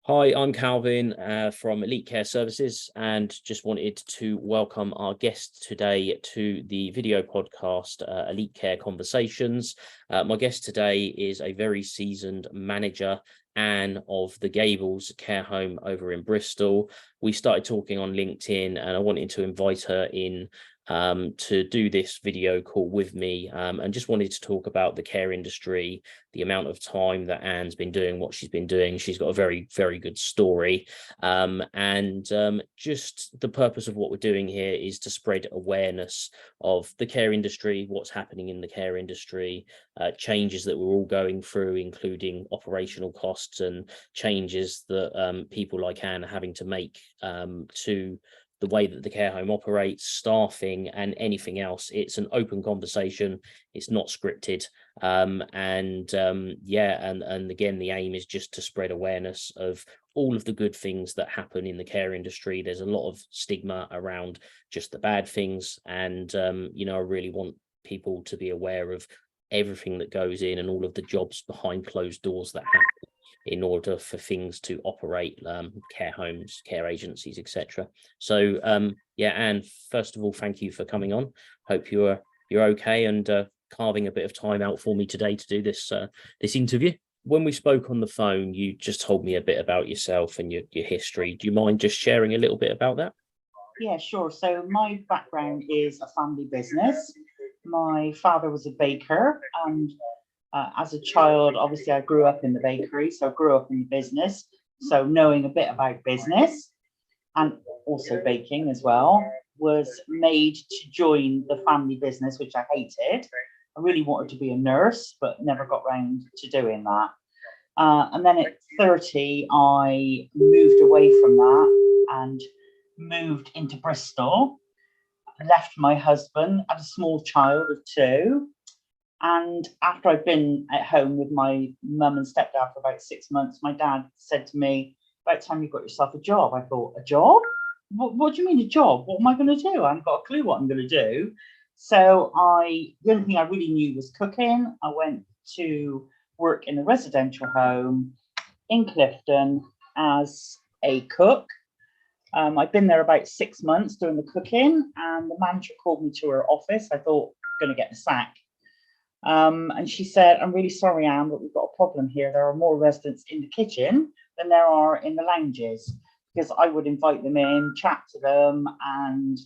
Hi, I'm Calvin from Elite Care Services, and just wanted to welcome our guest today to the video podcast, Elite Care Conversations. My guest today is a very seasoned manager, Ann of the Gables Carehome over in Bristol. We started talking on LinkedIn, and I wanted to invite her in to do this video call with me, and just wanted to talk about the care industry, the amount of time that Ann's been doing what she's been doing. She's got a very, very good story. Just the purpose of what we're doing here is to spread awareness of the care industry, what's happening in the care industry, changes that we're all going through, including operational costs and changes that people like Ann are having to make to the way that the care home operates, staffing, and anything else. It's an open conversation. It's not scripted. And again, the aim is just to spread awareness of all of the good things that happen in the care industry. There's a lot of stigma around just the bad things. And, I really want people to be aware of everything that goes in and all of the jobs behind closed doors that happen in order for things to operate, care homes, care agencies, etc. So Anne, first of all, thank you for coming on. Hope you're okay and carving a bit of time out for me today to do this interview. When we spoke on the phone, you just told me a bit about yourself and your history. Do you mind just sharing a little bit about that? Yeah, sure. So my background is a family business. My father was a baker, and as a child, obviously, I grew up in the bakery, so I grew up in the business. So knowing a bit about business and also baking as well, was made to join the family business, which I hated. I really wanted to be a nurse, but never got round to doing that. And then at 30, I moved away from that and moved into Bristol, left my husband, had a small child of 2. And after I'd been at home with my mum and stepdad for about 6 months, my dad said to me, about time you got yourself a job. I thought, a job? What do you mean a job? What am I going to do? I haven't got a clue what I'm going to do. So the only thing I really knew was cooking. I went to work in a residential home in Clifton as a cook. I'd been there about 6 months doing the cooking, and the manager called me to her office. I thought, going to get the sack. And she said, I'm really sorry, Anne, but we've got a problem here. There are more residents in the kitchen than there are in the lounges, because I would invite them in, chat to them, and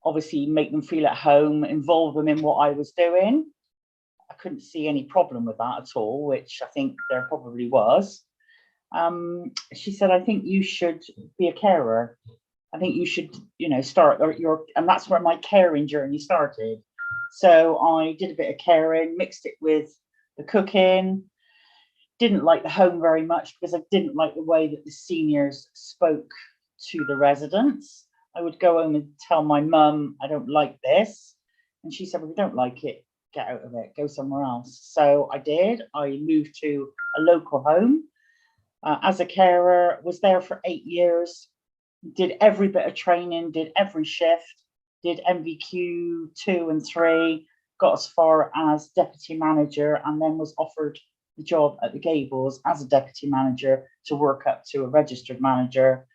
obviously make them feel at home, involve them in what I was doing. I couldn't see any problem with that at all, which I think there probably was. She said, I think you should be a carer. I think you should, start and that's where my caring journey started. So I did a bit of caring, mixed it with the cooking. Didn't like the home very much because I didn't like the way that the seniors spoke to the residents. I would go home and tell my mum, I don't like this. And she said, well, if you don't like it, get out of it, go somewhere else. So I did. I moved to a local home as a carer, was there for 8 years, did every bit of training, did every shift, did MVQ 2 and 3, got as far as deputy manager, and then was offered the job at the Gables as a deputy manager to work up to a registered manager.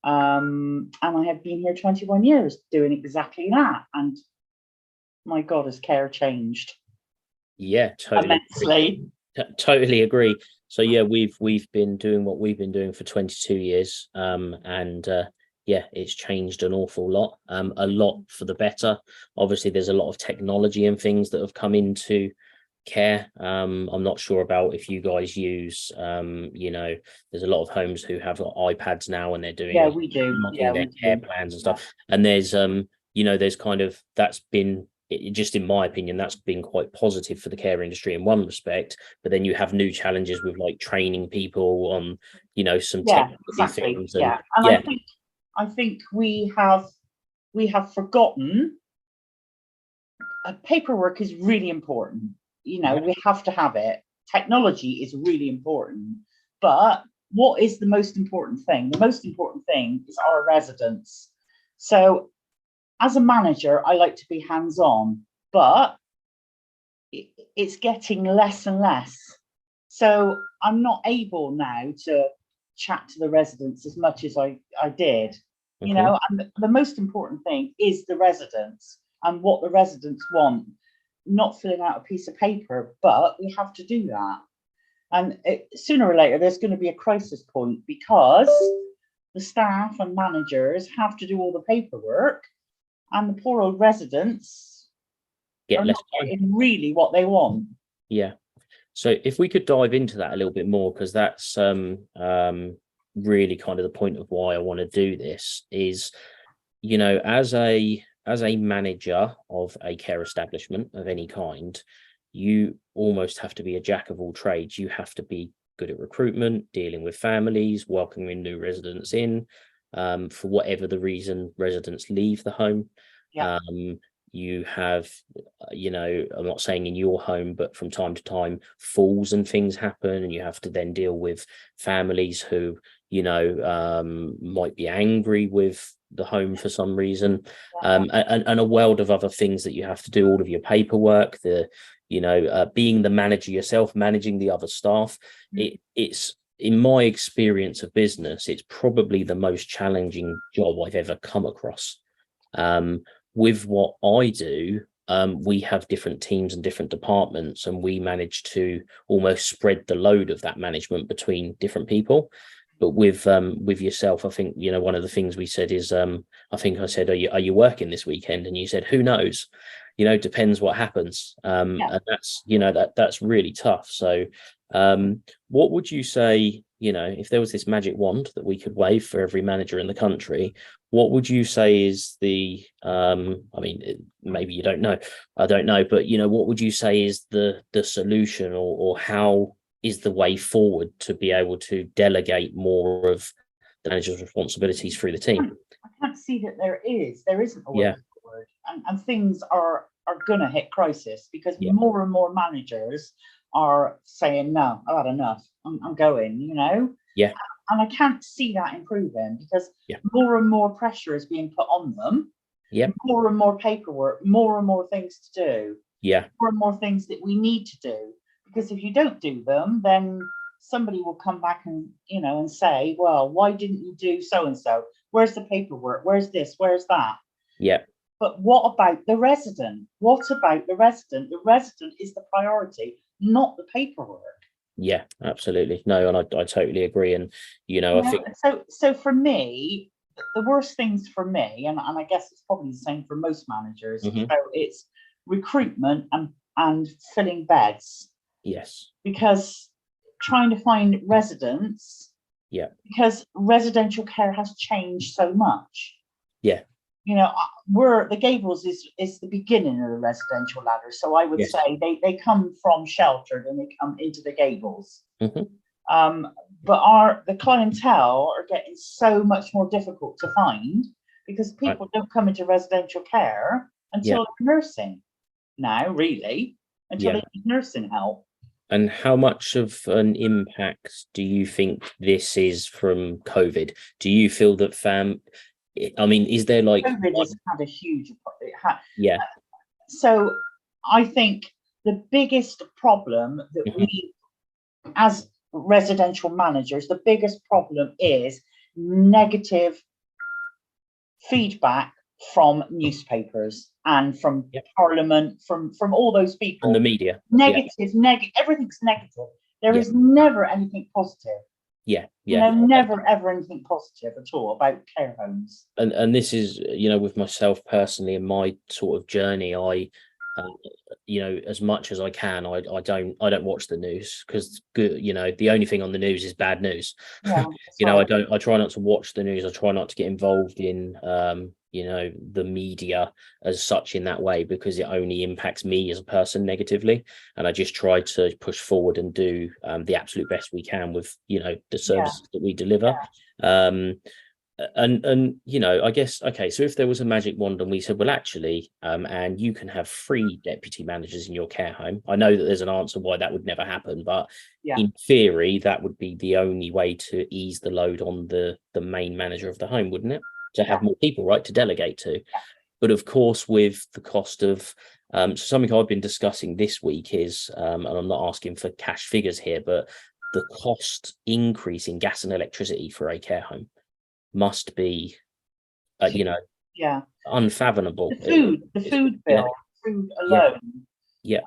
And I have been here 21 years doing exactly that. And my God, has care changed? Yeah, totally. Immensely. Totally agree. So yeah, we've been doing what we've been doing for 22 years. It's changed an awful lot, a lot for the better. Obviously, there's a lot of technology and things that have come into care. I'm not sure about if you guys use, there's a lot of homes who have iPads now and they're doing we do. their care plans and stuff. And there's there's kind of, that's been, just in my opinion, that's been quite positive for the care industry in one respect, but then you have new challenges with like training people on some technical things. And I think we have forgotten paperwork is really important. We have to have it. Technology is really important, but what is the most important thing? The most important thing is our residents. So as a manager, I like to be hands-on, but it's getting less and less. So I'm not able now to chat to the residents as much as I did, you Okay. know, and the most important thing is the residents and what the residents want, not filling out a piece of paper, but we have to do that. And sooner or later, there's going to be a crisis point because the staff and managers have to do all the paperwork, and the poor old residents Get are less not time. getting really what they want. Yeah. So if we could dive into that a little bit more, because that's really kind of the point of why I want to do this is, you know, as a manager of a care establishment of any kind, you almost have to be a jack of all trades. You have to be good at recruitment, dealing with families, welcoming new residents in, for whatever the reason residents leave the home. Yeah. You have, you know, I'm not saying in your home, but from time to time, falls and things happen, and you have to then deal with families who, you know, might be angry with the home for some reason, and a world of other things that you have to do, all of your paperwork, the, you know, being the manager yourself, managing the other staff. It's, in my experience of business, it's probably the most challenging job I've ever come across. With what I do, we have different teams and different departments, and we manage to almost spread the load of that management between different people. But with yourself, I think, you know, one of the things we said is, I think I said, are you working this weekend? And you said, who knows? You know, depends what happens. And that's, you know, that's really tough. So what would you say, you know, if there was this magic wand that we could wave for every manager in the country, what would you say is the, I mean, maybe you don't know, I don't know, but, you know, what would you say is the solution, or how is the way forward to be able to delegate more of the manager's responsibilities through the team? I can't see that there isn't a way Yeah. forward, and things are gonna hit crisis because Yeah. more and more managers are saying, no, I've had enough, I'm going, you know. Yeah. And I can't see that improving because Yeah. more and more pressure is being put on them. Yeah. More and more paperwork, more and more things to do. Yeah. More and more things that we need to do. Because if you don't do them, then somebody will come back and, you know, and say, well, why didn't you do so and so? Where's the paperwork? Where's this? Where's that? Yeah. But what about the resident? What about the resident? The resident is the priority, not the paperwork. Yeah, absolutely. No, and I totally agree. And, you know, I think so for me, the worst things for me, and I guess it's probably the same for most managers, so it's recruitment and filling beds. yes. Because trying to find residents, because residential care has changed so much. Yeah. You know, the Gables is the beginning of the residential ladder. So I would say they come from sheltered and they come into the Gables. But the clientele are getting so much more difficult to find because people don't come into residential care until nursing now, really, until they need nursing help. And how much of an impact do you think this is from COVID? Do you feel that I mean, is there like COVID has had a huge so I think the biggest problem that we, as residential managers, the biggest problem is negative feedback from newspapers and from Parliament, from all those people. And the media. Everything's negative. There is never anything positive. You know, never ever anything positive at all about care homes. And this is, you know, with myself personally in my sort of journey, I you know, as much as I can, I don't watch the news because, you know, the only thing on the news is bad news. You know, I try not to watch the news. I try not to get involved in you know, the media as such in that way, because it only impacts me as a person negatively. And I just try to push forward and do the absolute best we can with, you know, the services that we deliver. And you know, I guess, okay, so if there was a magic wand and we said, well, actually, and you can have 3 deputy managers in your care home. I know that there's an answer why that would never happen, but in theory, that would be the only way to ease the load on the main manager of the home, wouldn't it? To have more people, right, to delegate to. But of course, with the cost of so something I've been discussing this week is, and I'm not asking for cash figures here, but the cost increase in gas and electricity for a care home must be, Yeah. unfathomable. The food Yeah, bill, food yeah, alone. yeah,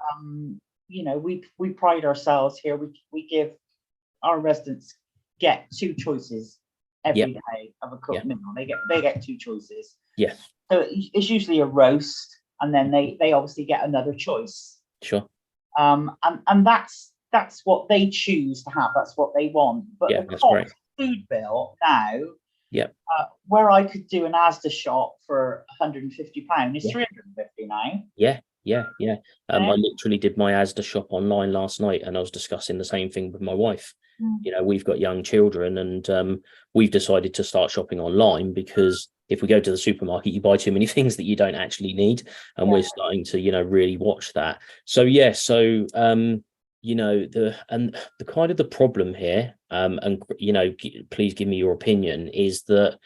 We pride ourselves here. We give our residents get two choices yeah, every day of a yeah, cooked meal. They get two choices. yeah, So it's usually a roast, and then they obviously get another choice. sure. And that's what they choose to have. That's what they want. But Yeah, the that's great. food bill now, Yeah, where I could do an Asda shop for £150 is yeah, 350 now. yeah, yeah, yeah. I Yeah. literally did my Asda shop online last night, and I was discussing the same thing with my wife. We've got young children, and we've decided to start shopping online because if we go to the supermarket, you buy too many things that you don't actually need, and we're starting to, really watch that. So yeah, so the kind of the problem here, and please give me your opinion, is that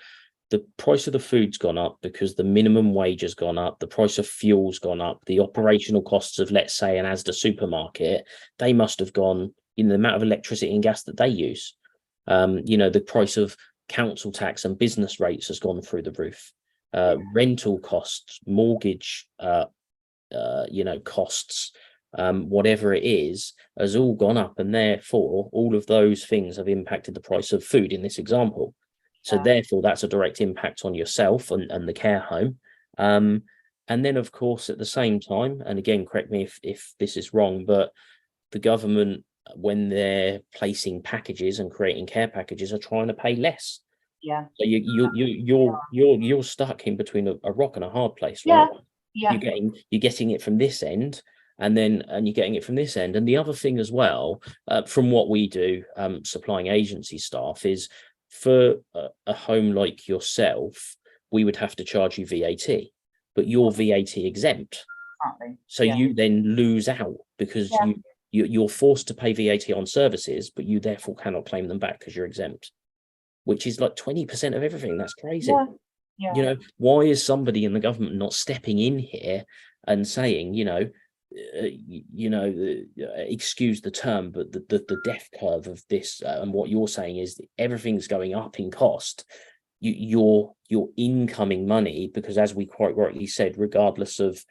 the price of the food's gone up because the minimum wage has gone up, the price of fuel's gone up, the operational costs of, let's say, an Asda supermarket, they must have gone, the amount of electricity and gas that they use. The price of council tax and business rates has gone through the roof. Rental costs, mortgage, costs, whatever it is, has all gone up, and therefore all of those things have impacted the price of food in this example. So therefore, that's a direct impact on yourself and the care home. And then, of course, at the same time, and again, correct me if this is wrong, but the government, when they're placing packages and creating care packages, are trying to pay less. Yeah. So you're stuck in between a rock and a hard place, Yeah. right? Yeah. You're getting it from this end, and you're getting it from this end. And the other thing as well, from what we do, supplying agency staff, is for a home like yourself, we would have to charge you VAT, but you're VAT exempt. Exactly. So you then lose out because you're forced to pay VAT on services, but you therefore cannot claim them back because you're exempt, which is like 20% of everything. That's crazy. Yeah. Why is somebody in the government not stepping in here and saying, excuse the term, but the death curve of this, and what you're saying is that everything's going up in cost. Your incoming money, because as we quite rightly said, regardless of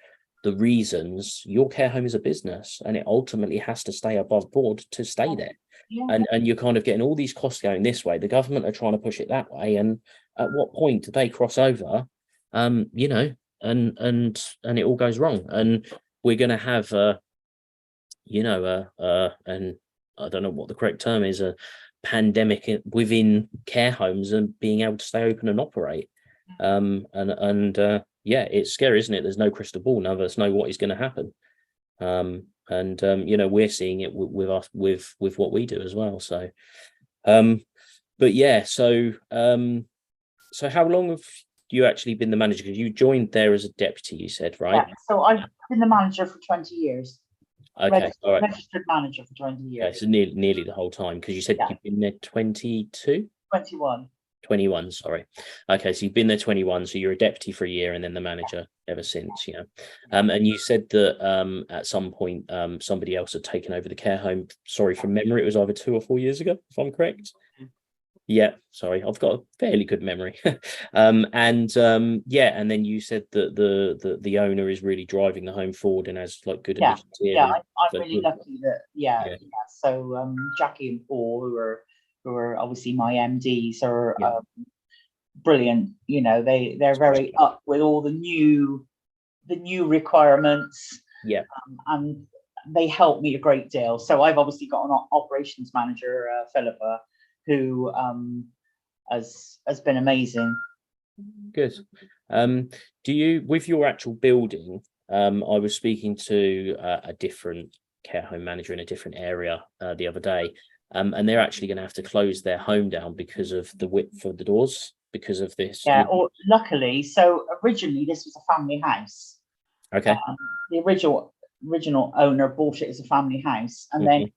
the reasons, your care home is a business, and it ultimately has to stay above board to stay there. And you're kind of getting all these costs going this way. The government are trying to push it that way, and at what point do they cross over? And it all goes wrong, and we're going to have and I don't know what the correct term is, a pandemic within care homes and being able to stay open and operate. It's scary, isn't it? There's no crystal ball. None of us know what is going to happen. We're seeing it with us, with what we do as well. So, but yeah, so how long have you actually been the manager? Because you joined there as a deputy, you said, right? Yeah. So I've been the manager for 20 years. Okay, all right. Registered manager for 20 years. Yeah, so nearly the whole time, because you said you've been there 22? 21. 21, sorry. Okay, so you've been there 21, so you're a deputy for a year and then the manager ever since, and you said that at some point somebody else had taken over the care home. Sorry, from memory, it was either 2 or 4 years ago, if I'm correct. Yeah, sorry, I've got a fairly good memory. And then you said that the owner is really driving the home forward and has like good initiative. I'm really lucky that So Jackie and Paul, who are obviously my MDs, are brilliant. They're very up with all the new requirements. And they help me a great deal. So I've obviously got an operations manager, Philippa, who has been amazing. Good. Do you, with your actual building, I was speaking to a different care home manager in a different area the other day, and they're actually going to have to close their home down because of the width of the doors, because of this. Or luckily, so originally this was a family house. Okay. The original owner bought it as a family house, and then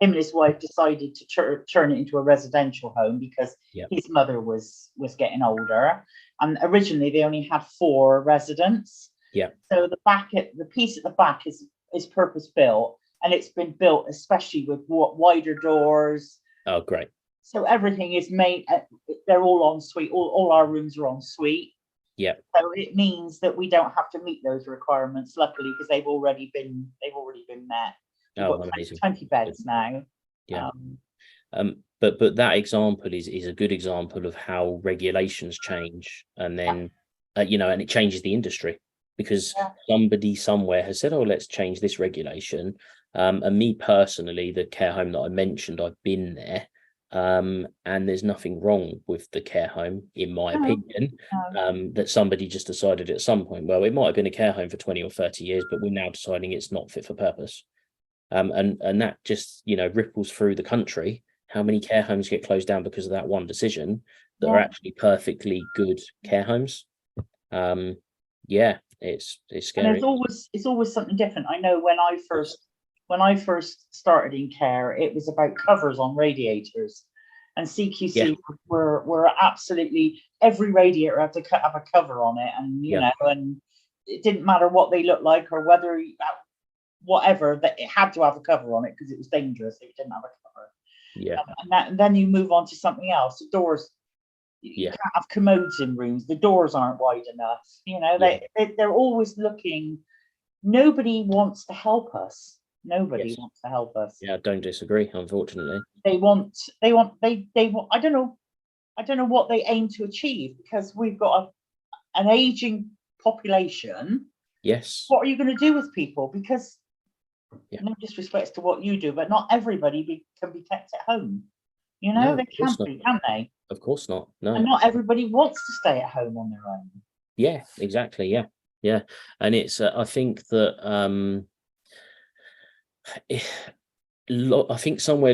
him and his wife decided to turn it into a residential home because his mother was getting older, and originally they only had 4 residents. So the piece at the back is purpose built and it's been built especially with wider doors. Oh, great. So everything is made, they're all en suite, all our rooms are en suite. Yeah. So it means that we don't have to meet those requirements, luckily, because they've already been met. We've got Amazing. 20 beds now. Yeah. But that example is a good example of how regulations change, and then and it changes the industry, because somebody somewhere has said, oh, let's change this regulation. And me personally, the care home that I mentioned, I've been there, and there's nothing wrong with the care home, in my opinion. That somebody just decided at some point, well, it might have been a care home for 20 or 30 years, but we're now deciding it's not fit for purpose. And that just, ripples through the country. How many care homes get closed down because of that one decision that are actually perfectly good care homes? It's scary. And it's always something different. I know when I first started in care, it was about covers on radiators, and CQC were absolutely, every radiator had to have a cover on it, and and it didn't matter what they looked like or whether whatever, that it had to have a cover on it because it was dangerous if it didn't have a cover. And then you move on to something else. The doors, you can't have commodes in rooms. The doors aren't wide enough. They're always looking. Nobody wants to help us. Nobody wants to help us. Yeah, I don't disagree, unfortunately. They want. I don't know what they aim to achieve, because we've got an aging population. Yes. What are you going to do with people? Because no disrespect to what you do, but not everybody can be kept at home. No, they can't be, can they? Of course not. No. And not everybody wants to stay at home on their own. Yeah, exactly. Yeah. And it's, I think that, I think somewhere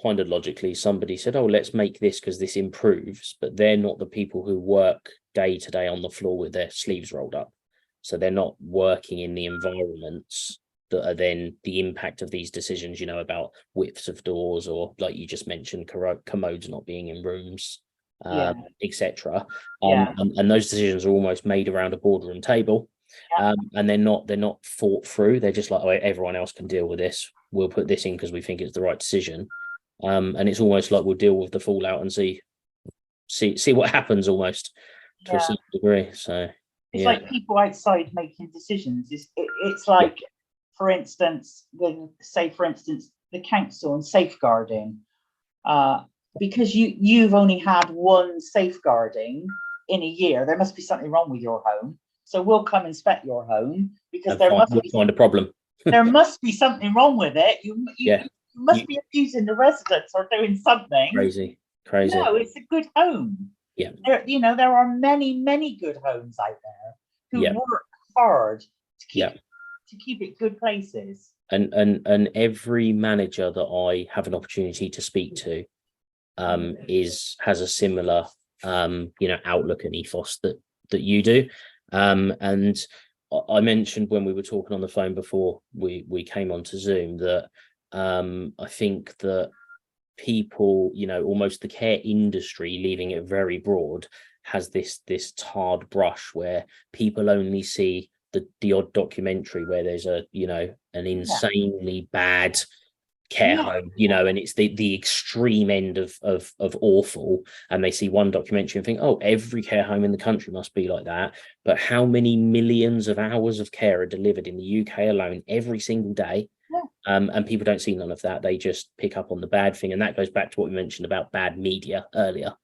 kind of logically somebody said, oh, let's make this because this improves, but they're not the people who work day to day on the floor with their sleeves rolled up. So they're not working in the environments that are then the impact of these decisions, about widths of doors, or like you just mentioned, commodes not being in rooms, etc. And those decisions are almost made around a boardroom table, and they're not thought through. They're just like, oh, everyone else can deal with this. We'll put this in because we think it's the right decision. And it's almost like we'll deal with the fallout and see what happens, almost to a certain degree. So it's like people outside making decisions. It's like, for instance, the council and safeguarding, because you've only had one safeguarding in a year. There must be something wrong with your home, so we'll come inspect your home, because there must be a problem. There must be something wrong with it. You must be abusing the residents or doing something crazy. No, it's a good home. There are many good homes out there who work hard to keep it good places. And every manager that I have an opportunity to speak to has a similar outlook and ethos that you do. And I mentioned when we were talking on the phone before we came onto Zoom that I think that people, almost the care industry, leaving it very broad, has this tarred brush where people only see the odd documentary where there's an insanely bad care home, and it's the extreme end of awful, and they see one documentary and think, oh, every care home in the country must be like that. But how many millions of hours of care are delivered in the UK alone every single day? And people don't see none of that. They just pick up on the bad thing, and that goes back to what we mentioned about bad media earlier.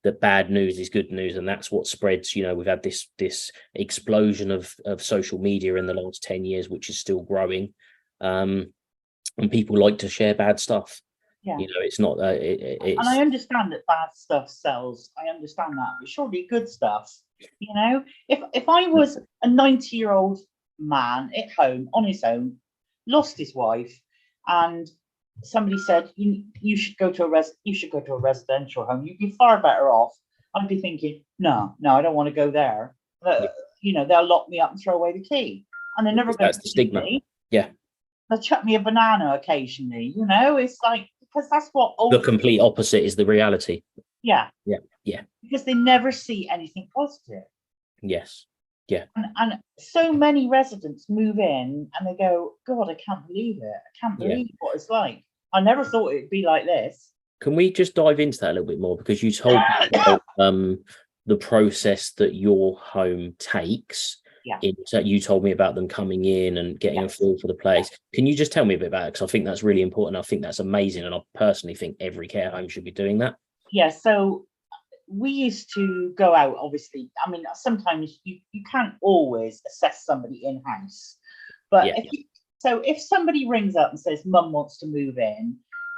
That bad news is good news, and that's what spreads. We've had this explosion of social media in the last 10 years, which is still growing, and people like to share bad stuff. It's not it's... And I understand that bad stuff sells. I understand that, but surely good stuff. If I was a 90-year-old man at home on his own, lost his wife, and somebody said you should go to a residential home, you'd be far better off. I'd be thinking, no, I don't want to go there. They'll lock me up and throw away the key, and they're never going to the stigma. me. They'll chuck me a banana occasionally. It's like, because that's what the complete opposite is the reality. Because they never see anything positive. Yes. Yeah. And so many residents move in and they go, God, I can't believe it. I can't Yeah. believe what it's like. I never thought it'd be like this. Can we just dive into that a little bit more? Because you told me about, the process that your home takes. Yeah. You told me about them coming in and getting a feel for the place. Can you just tell me a bit about it? Because I think that's really important. I think that's amazing. And I personally think every care home should be doing that. Yeah. So we used to go out, obviously. I mean, sometimes you can't always assess somebody in house. But Yeah. if somebody rings up and says, Mum wants to move in,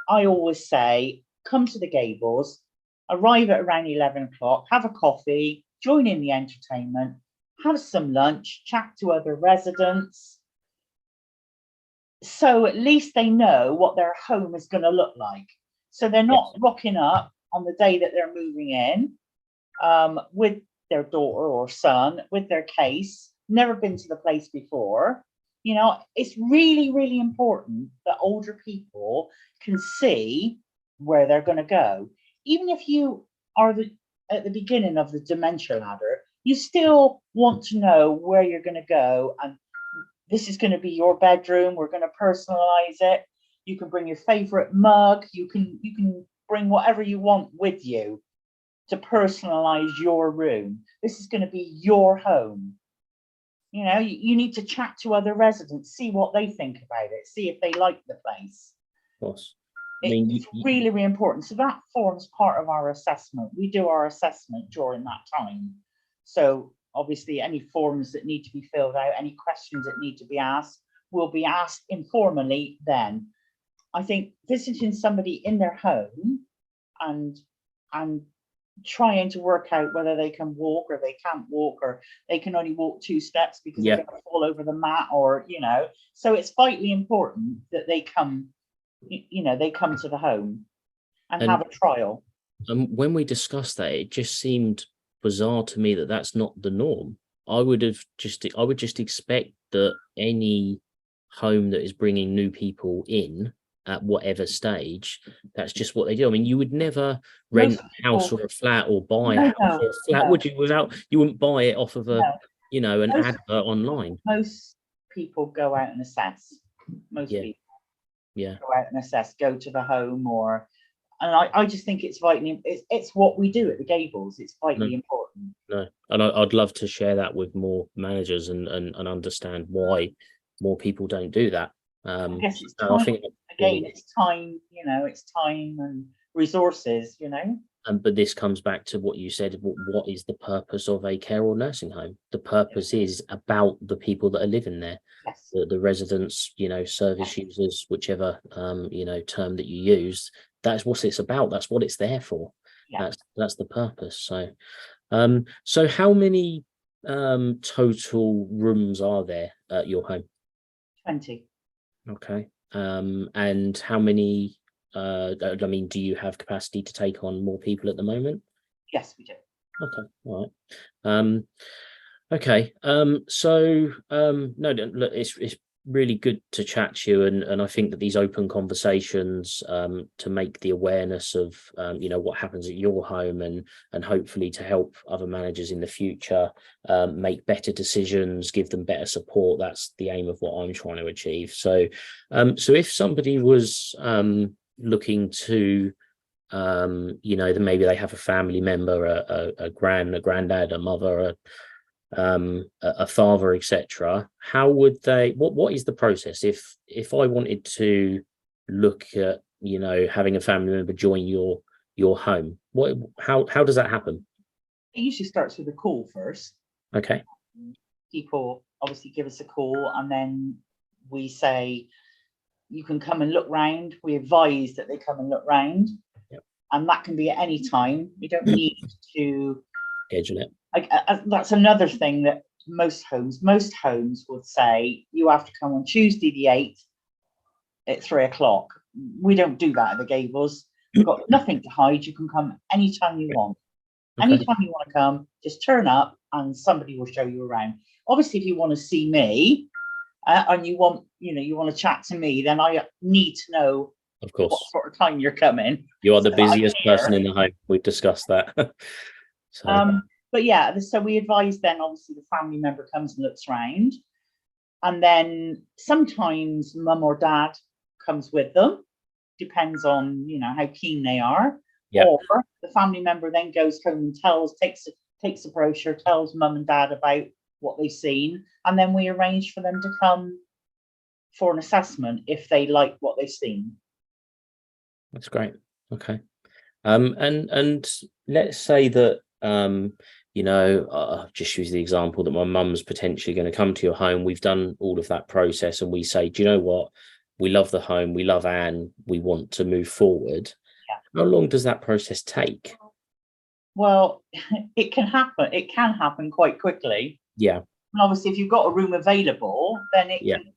I always say, come to the Gables, arrive at around 11 o'clock, have a coffee, join in the entertainment, have some lunch, chat to other residents. So at least they know what their home is going to look like. So they're not rocking up on the day that they're moving in with their daughter or son, with their case, never been to the place before. You know, it's really, really important that older people can see where they're going to go. Even if you are at the beginning of the dementia ladder, you still want to know where you're going to go. And this is going to be your bedroom. We're going to personalize it. You can bring your favorite mug. You can bring whatever you want with you to personalize your room. This is going to be your home. You know, you need to chat to other residents, see what they think about it, see if they like the place. Of course. I mean, it's really, really important. So that forms part of our assessment. We do our assessment during that time. So obviously any forms that need to be filled out, any questions that need to be asked, will be asked informally then. I think visiting somebody in their home and trying to work out whether they can walk or they can't walk, or they can only walk 2 steps because they're going to fall over the mat, or, you know, so it's vitally important that they come, you know, they come to the home and have a trial. When we discussed that, it just seemed bizarre to me that that's not the norm. I would just expect that any home that is bringing new people in at whatever stage, that's just what they do. I mean, you would never rent a house or a flat or buy a house or a flat, would you? You wouldn't buy it off of an advert online. Most people go out and assess. Most people go out and assess, go to the home, and I just think it's vitally, it's what we do at the Gables. It's vitally important. No, and I'd love to share that with more managers and understand why more people don't do that. I guess it's time. I think again, it's time. You know, it's time and resources. You know. But this comes back to what you said. What is the purpose of a care or nursing home? The purpose is about the people that are living there, the residents, you know, service users, whichever term that you use. That's what it's about. That's what it's there for. That's the purpose. So, so how many total rooms are there at your home? 20. Okay. And how many? I mean, do you have capacity to take on more people at the moment? Yes, we do. Okay, all right. Okay. So no, look, it's really good to chat to you, and I think that these open conversations to make the awareness of what happens at your home, and hopefully to help other managers in the future make better decisions, give them better support. That's the aim of what I'm trying to achieve. So if somebody was looking to then maybe they have a family member, a granddad, a mother, a father, etc., how would they, what is the process if I wanted to look at having a family member join your home? How does that happen? It usually starts with a call first. Okay. People obviously give us a call, and then we say you can come and look round. We advise that they come and look round. And that can be at any time. You don't need to schedule it. That's another thing that most homes would say, you have to come on Tuesday the 8th at 3 o'clock. We don't do that at the Gables. We've got nothing to hide. You can come anytime you want. Okay. Anytime you want to come, just turn up and somebody will show you around. Obviously, if you want to see me and you want to chat to me, then I need to know, of course, what sort of time you're coming. You are the busiest person in the home. We've discussed that. So. but yeah, so we advise then obviously the family member comes and looks round, and then sometimes mum or dad comes with them, depends on, you know, how keen they are. Yeah, Or the family member then goes home and takes a brochure, tells mum and dad about what they've seen, and then we arrange for them to come for an assessment if they like what they've seen. that's great. Okay. And let's say that you know, I'll just use the example that my mum's potentially going to come to your home. We've done all of that process, and we say, do you know what? We love the home. We love Anne. We want to move forward. Yeah. How long does that process take? Well, it can happen. It can happen quite quickly. Yeah. And obviously, if you've got a room available, then it Yeah. can.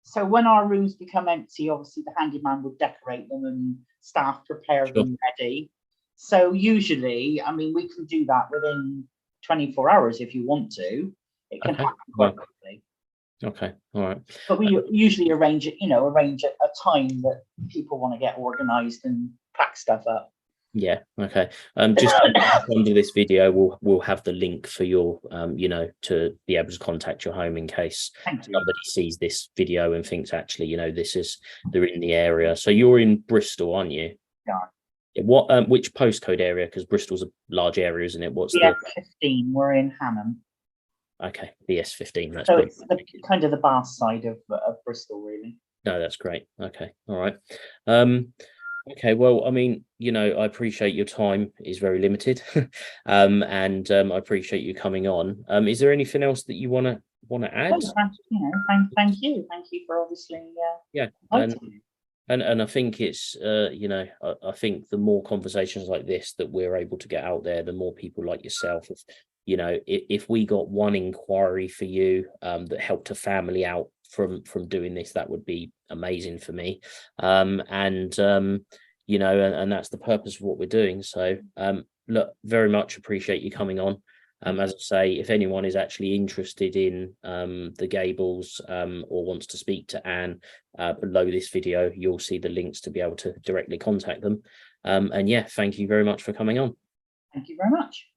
So when our rooms become empty, obviously the handyman would decorate them and staff prepare Sure. them ready. So usually, I mean, we can do that within 24 hours if you want to. It can Okay. happen Well, quite quickly. okay. All right. But we usually arrange it, you know, arrange a time that people want to get organized and pack stuff up. Yeah. Okay. Just under this video, we'll have the link for your you know, to be able to contact your home in case Thank you. somebody sees this video and thinks actually, you know, they're in the area. So you're in Bristol, aren't you? Yeah. What which postcode area? Because Bristol's a large area, isn't it? What's the BS15, we're in Hannam. okay, BS15. That's So brilliant. it's the kind of the Bath side of Bristol, really. No, that's great. Okay. All right. Okay, well, I mean, you know, I appreciate your time is very limited. And I appreciate you coming on. Is there anything else that you want to add? You know, thank you for obviously Yeah. inviting me. And I think it's you know, I think the more conversations like this that we're able to get out there, the more people like yourself, if you know, if we got one inquiry for you that helped a family out from doing this, that would be amazing for me. And you know, and that's the purpose of what we're doing. So look, very much appreciate you coming on. As I say, if anyone is actually interested in the Gables or wants to speak to Anne, below this video, you'll see the links to be able to directly contact them. And yeah, thank you very much for coming on. Thank you very much.